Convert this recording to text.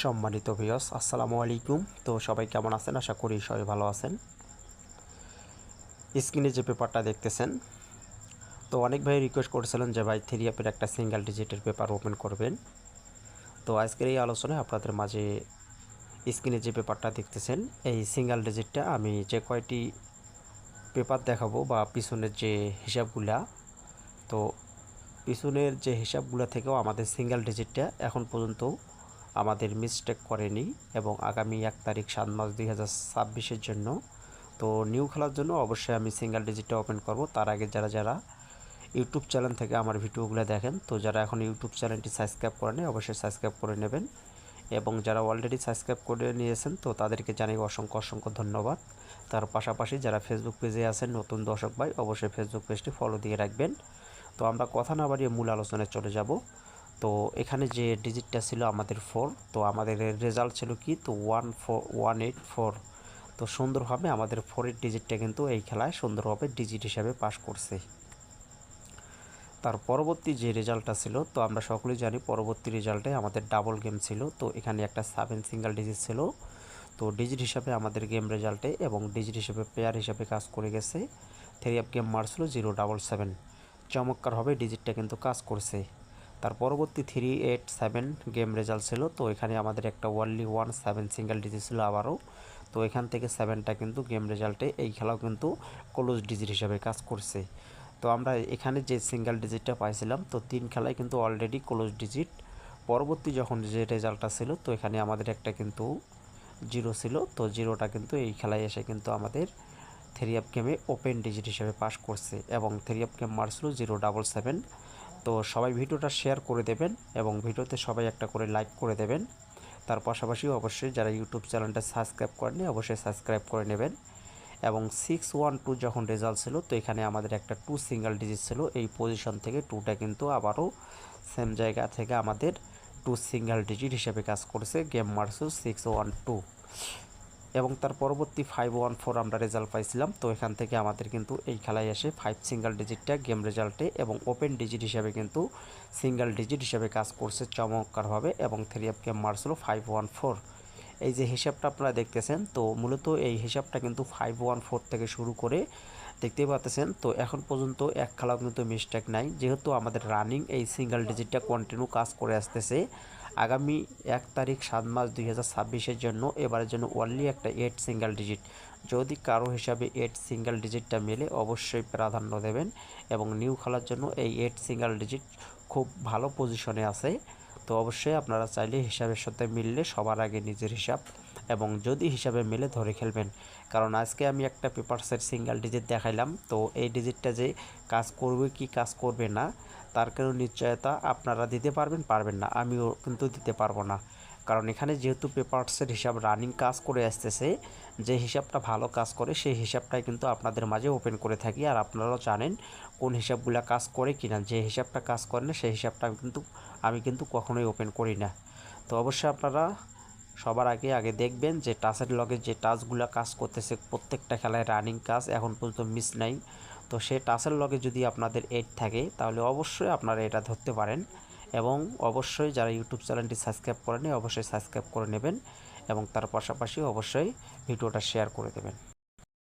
সম্মানিত ভিউয়ার্স, আসসালামু আলাইকুম। তো সবাই কেমন আছেন? আশা করি সবাই ভালো আছেন। স্ক্রিনে যে পেপারটা দেখতেছেন, তো অনেক ভাই রিকোয়েস্ট করেছিলেন যে ভাই 3 অ্যাপের একটা সিঙ্গেল ডিজিটের পেপার ওপেন করবেন। তো আজকের এই আলোচনায় আপনাদের মাঝে স্ক্রিনে যে পেপারটা দেখতেছেন, এই সিঙ্গেল ডিজিটটা আমি যে কয়টি পেপার দেখাবো বা পিছনের যে হিসাবগুলা, তো পিছনের যে হিসাবগুলো থেকেও আমাদের সিঙ্গেল ডিজিটটা এখন পর্যন্ত আমাদের মিস্টেক করেনি এবং আগামী 1 তারিখ 7 মাস 2026-এর জন্য তো নিউ খেলার জন্য অবশ্যই আমি সিঙ্গেল ডিজিটটা ওপেন করব। তার আগে যারা যারা ইউটিউব চ্যানেল থেকে আমার ভিডিওগুলো দেখেন, তো যারা এখন ইউটিউব চ্যানেলটি সাবস্ক্রাইব করেনি অবশ্যই সাবস্ক্রাইব করে নেবেন, এবং যারা অলরেডি সাবস্ক্রাইব করে নিয়েছেন তো তাদেরকে জানাই অসংখ্য অসংখ্য ধন্যবাদ। তার পাশাপাশি যারা ফেসবুক পেজে আছেন নতুন দর্শক ভাই, অবশ্যই ফেসবুক পেজটি ফলো দিয়ে রাখবেন। তো আমরা কথা না বাড়িয়ে মূল আলোচনায় চলে যাব। তো এখানে যে ডিজিটটা ছিল আমাদের 4, তো আমাদের রেজাল্ট ছিল কি, তো 14184। তো সুন্দরভাবে আমাদের 4-এর ডিজিটটা কিন্তু এই খেলায় সুন্দরভাবে ডিজিট হিসাবে পাস করছে। তার পরবর্তী যে রেজাল্টটা ছিল, তো আমরা সকলেই জানি পরবর্তী রেজাল্টে আমাদের ডাবল গেম ছিল। তো এখানে একটা 7 সিঙ্গেল ডিজিট ছিল। তো ডিজিট হিসাবে আমাদের গেম রেজাল্টে এবং ডিজিট হিসাবে পেয়ার হিসাবে কাজ করে গেছে। 3 গেম মারছিল 077। চমৎকারভাবে ডিজিটটা কিন্তু কাজ করছে। তার পরবর্তী 387 গেম রেজাল্ট ছিল। তো এখানে আমাদের একটা ওনলি 17 সিঙ্গেল ডিজিট ছিল আবারও। তো এখান থেকে 7টা কিন্তু গেম রেজাল্টে এই খেলাও কিন্তু ক্লোজ ডিজিট হিসাবে কাজ করছে। তো আমরা এখানে যে সিঙ্গেল ডিজিটটা পাইছিলাম, তো 3 খেলায় কিন্তু অলরেডি ক্লোজ ডিজিট। পরবর্তী যখন যে রেজাল্টটা ছিল, তো এখানে আমাদের একটা কিন্তু 0 ছিল। তো 0টা কিন্তু এই খেলায় এসে কিন্তু আমাদের 3 গেমে ওপেন ডিজিট হিসেবে পাস করছে এবং 3 গেম মারছিল 077। তো সবাই ভিডিওটা শেয়ার করে দেবেন এবং ভিডিওতে সবাই একটা করে লাইক করে দেবেন। তার পাশাপাশি অবশ্যই যারা ইউটিউব চ্যানেলটা সাবস্ক্রাইব করেনি অবশ্যই সাবস্ক্রাইব করে নেবেন। এবং 612 যখন রেজাল্ট ছিল, তো এখানে আমাদের একটা 2 সিঙ্গেল ডিজিট ছিল। এই পজিশন থেকে 2টা কিন্তু আবারও সেম জায়গা থেকে আমাদের 2 সিঙ্গেল ডিজিট হিসেবে কাজ করেছে গেম মার্সুল 612। এবং তার পরবর্তী 514 আমরা রেজাল্ট পাইছিলাম। তো এখান থেকে আমাদের কিন্তু এই খেলায় এসে 5 সিঙ্গেল ডিজিটটা গেম রেজাল্টে এবং ওপেন ডিজিট হিসাবে কিন্তু সিঙ্গেল ডিজিট হিসাবে কাজ করছে চমৎকারভাবে এবং 3 গেম মারছিল 514। এই যে হিসাবটা আপনারা দেখতেছেন, তো মূলত এই হিসাবটা কিন্তু 514 থেকে শুরু করে দেখতেই পাচ্ছেন। তো এখন পর্যন্ত এক খেলাও কিন্তু মিস্টেক নাই, যেহেতু আমাদের রানিং এই সিঙ্গেল ডিজিটটা কন্টিনিউ কাজ করে আসতেছে। আগামী 1 তারিখ 7 মাস 2026-এর জন্য এবারের জন্য অনলি একটা 8 সিঙ্গেল ডিজিট। যদি কারো হিসাবে 8 সিঙ্গেল ডিজিটটা মেলে অবশ্যই প্রাধান্য দেবেন এবং নিউ খেলার জন্য এই 8 সিঙ্গেল ডিজিট খুব ভালো পজিশনে আছে। তো অবশ্যই আপনারা চাইলে হিসাবের সাথে মিললে সবার আগে নিজের হিসাব এবং যদি হিসাবে মিলে ধরে খেলবেন। কারণ আজকে আমি একটা পেপারসের সিঙ্গেল ডিজিট দেখাইলাম, তো এই ডিজিটটা যে কাজ করবে কি কাজ করবে না তার কোনো নিশ্চয়তা আপনারা দিতে পারবেন না, আমিও কিন্তু দিতে পারবো না। কারণ এখানে যেহেতু পেপারসের হিসাব রানিং কাজ করে আসতেছে, যে হিসাবটা ভালো কাজ করে সেই হিসাবটাই কিন্তু আপনাদের মাঝে ওপেন করে থাকি। আর আপনারাও জানেন কোন হিসাবগুলো কাজ করে কিনা। যে হিসাবটা কাজ করে না সেই হিসাবটা কিন্তু আমি কিন্তু কখনোই ওপেন করি না। তো অবশ্যই আপনারা সবার আগে দেখবেন যে টাচের লগে যে টাচগুলো কাজ করতেছে প্রত্যেকটা খেলায় রানিং কাজ এখন পর্যন্ত মিস নাই। তো সেই টাচের লগে যদি আপনাদের 8 থাকে তাহলে অবশ্যই আপনারা এটা ধরতে পারেন। এবং অবশ্যই যারা ইউটিউব চ্যানেলটি সাবস্ক্রাইব করেনি অবশ্যই সাবস্ক্রাইব করে নেবেন এবং তার পাশাপাশি অবশ্যই ভিডিওটা শেয়ার করে দেবেন।